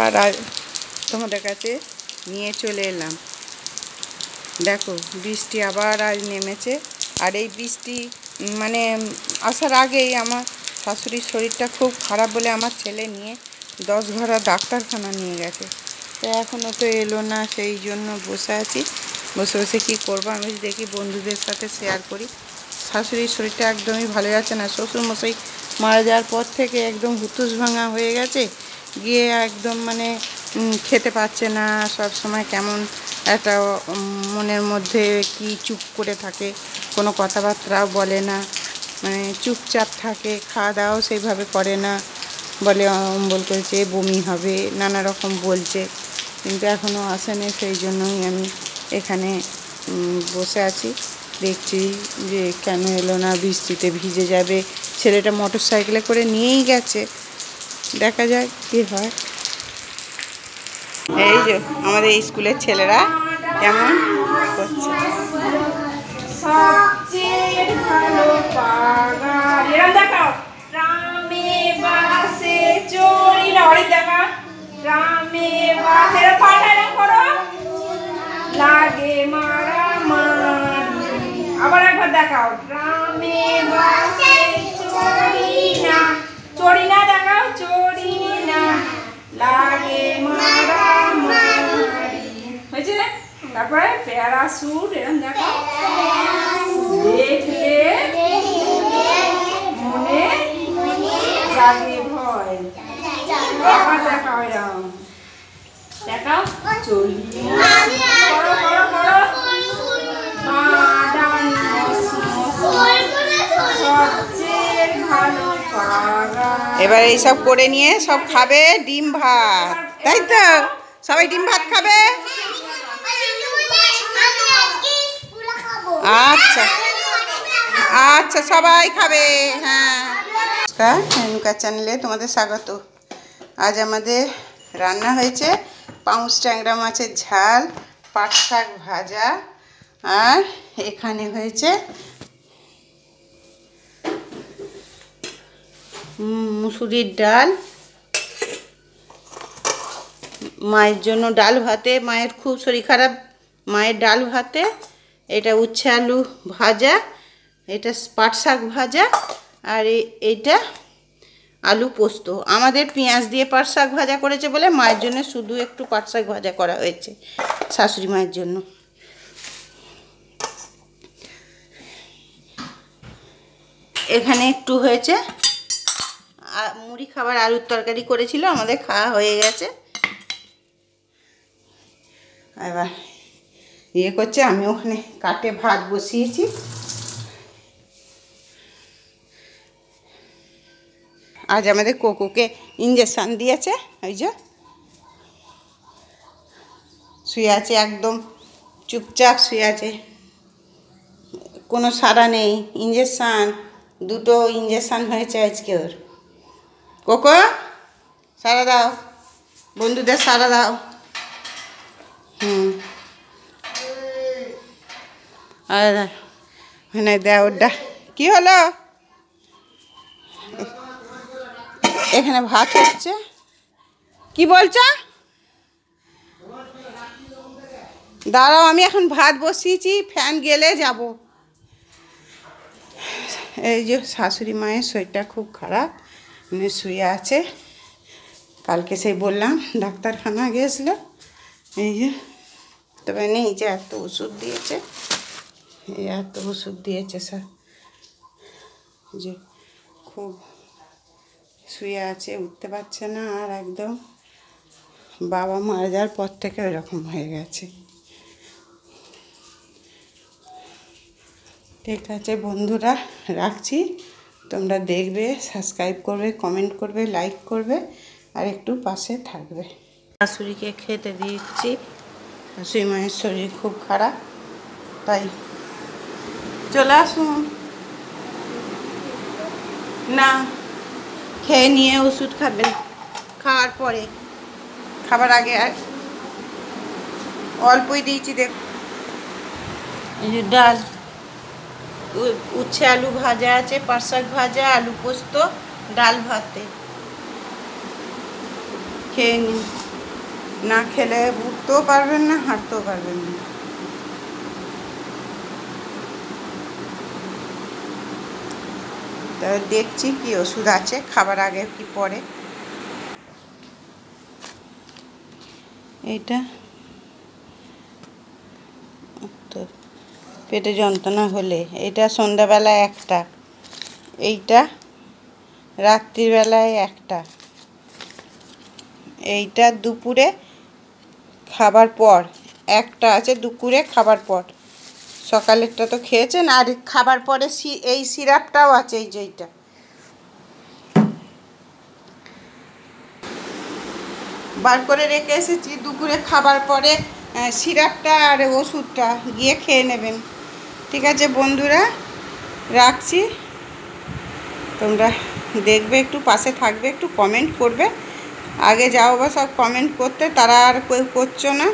আবার তোমাদের কাছে নিয়ে চলে এলাম। দেখো বৃষ্টি আবার আজ নেমেছে। আর এই বৃষ্টি মানে আসার আগেই আমার শাশুড়ির শরীরটা খুব খারাপ বলে আমার ছেলে নিয়ে 10 ঘরা ডাক্তারখানা নিয়ে গেছে। তো এখনও তো এলো না, সেই জন্য বসে আছি। বসে বসে কী করবো, আমি দেখি বন্ধুদের সাথে শেয়ার করি। শাশুড়ির শরীরটা একদমই ভালো যাচ্ছে না। শ্বশুরমশাই মারা যাওয়ার পর থেকে একদম হুতুস ভাঙা হয়ে গেছে, গিয়ে একদম মানে খেতে পাচ্ছে না। সব সময় কেমন একটা মনের মধ্যে কি চুপ করে থাকে, কোনো কথাবার্তাও বলে না, মানে চুপচাপ থাকে। খাওয়া দাওয়াও সেইভাবে করে না, বলে অম্বল করেছে, বমি হবে, নানা রকম বলছে, কিন্তু এখনও আসেনি। সেই জন্যই আমি এখানে বসে আছি, দেখছি যে কেন এলো না, বৃষ্টিতে ভিজে যাবে। ছেলেটা মোটর সাইকেলে করে নিয়েই গেছে, দেখা যাক কী হয়। এই যে আমাদের স্কুলের ছেলেরা কেমন করছে। আবার একবার দেখাও, গ্রামে বাসে চড়ি না, চড়ি না দেখাও, চড়ি না, লাগে মারামারি। হয়েছে? তারপরে প্যারাসুট এরকম দেখাও, দেখলে মনে জাগে ভয়। আবার দেখাও, এরকম দেখাও, চলি এবার এইসব করে নিয়ে সব খাবে ডিম ভাত, তাই তো? সবাই ডিম ভাত খাবে? আচ্ছা আচ্ছা, সবাই খাবে। হ্যাঁ, রেণুকা চ্যানেলে তোমাদের স্বাগত। আজ আমাদের রান্না হয়েছে পাউস ট্যাংরা মাছের ঝাল, পাট শাক ভাজা, আর এখানে হয়েছে মুসুরির ডাল। মায়ের জন্য ডাল ভাতে, মায়ের খুব শরীর খারাপ, মায়ের ডাল ভাতে। এটা উচ্ছে আলু ভাজা, এটা পাট শাক ভাজা, আর এইটা আলু পোস্ত। আমাদের পেঁয়াজ দিয়ে পাট শাক ভাজা করেছে বলে মায়ের জন্য শুধু একটু পাট শাক ভাজা করা হয়েছে, শাশুড়ি মায়ের জন্য। এখানে একটু হয়েছে মুড়ি খাবার, আলুর তরকারি করেছিল, আমাদের খাওয়া হয়ে গেছে। এবার ইয়ে করছে, আমি ওখানে কাটে ভাত বসিয়েছি। আজ আমাদের কোকুকে ইঞ্জেকশান দিয়েছে, ওই যে শুয়ে আছে, একদম চুপচাপ শুয়ে আছে, কোনো সাড়া নেই। ইঞ্জেকশান, 2টো ইঞ্জেকশান হয়েছে আজকে ওর। কোকো সাড়া দাও, বন্ধুদের সাড়া দাও। আর মানে দেয় ওটা কী হলো, এখানে ভাত হচ্ছে। কি বলছ? দাঁড়াও, আমি এখন ভাত বসিয়েছি, ফ্যান গেলে যাব। এই যে শাশুড়ি মায়ের শরীরটা খুব খারাপ, মানে শুয়ে আছে। কালকে সেই বললাম ডাক্তারখানা গিয়েছিল। এই যে তবে নেই, যে এত ওষুধ দিয়েছে, এই এত ওষুধ দিয়েছে স্যার, যে খুব শুয়ে আছে, উঠতে পারছে না। আর একদম বাবা মারা যাওয়ার পর থেকে ওইরকম হয়ে গেছে। ঠিক আছে বন্ধুরা, রাখছি। তোমরা দেখবে, সাবস্ক্রাইব করবে, কমেন্ট করবে, লাইক করবে, আর একটু পাশে থাকবে। শাশুড়িকে খেতে দিচ্ছি, শাশুড়ি মায়ের শরীর খুব খারাপ, তাই চলে আসুন। না, খেয়ে নিয়ে ওষুধ খাবেন, খাওয়ার পরে, খাবার আগে আর অল্পই দিয়েছি। দেখ, এই যে ডাল, উচ্ছে আলু ভাজা আছে, পাট শাক ভাজা, আলু পোস্ত, ডাল ভাতে, খেয়ে নিন। না খেলে উঠতেও পারবেন না, হাঁটতেও পারবেন না। তা দেখছি কি ওষুধ আছে, খাবার আগে কি পরে। এইটা তো পেটে যন্ত্রণা হলে এটা সন্ধ্যাবেলায় একটা, এইটা রাত্রিবেলায় একটা, এইটা দুপুরে খাবার পর একটা আছে, দুপুরে খাবার পর। সকালেরটা তো খেয়েছেন, আর খাবার পরে এই সিরাপটাও আছে, এই যে এইটা। বার করে রেখে এসেছি, দুপুরে খাবার পরে সিরাপটা আর ওষুধটা গিয়ে খেয়ে নেবেন। ঠিক আছে বন্ধুরা, রাখছি। তোমরা দেখবে, একটু পাশে থাকবে, একটু কমেন্ট করবে। আগে যাও বা সব কমেন্ট করতে, তারা আর কেউ করছো না।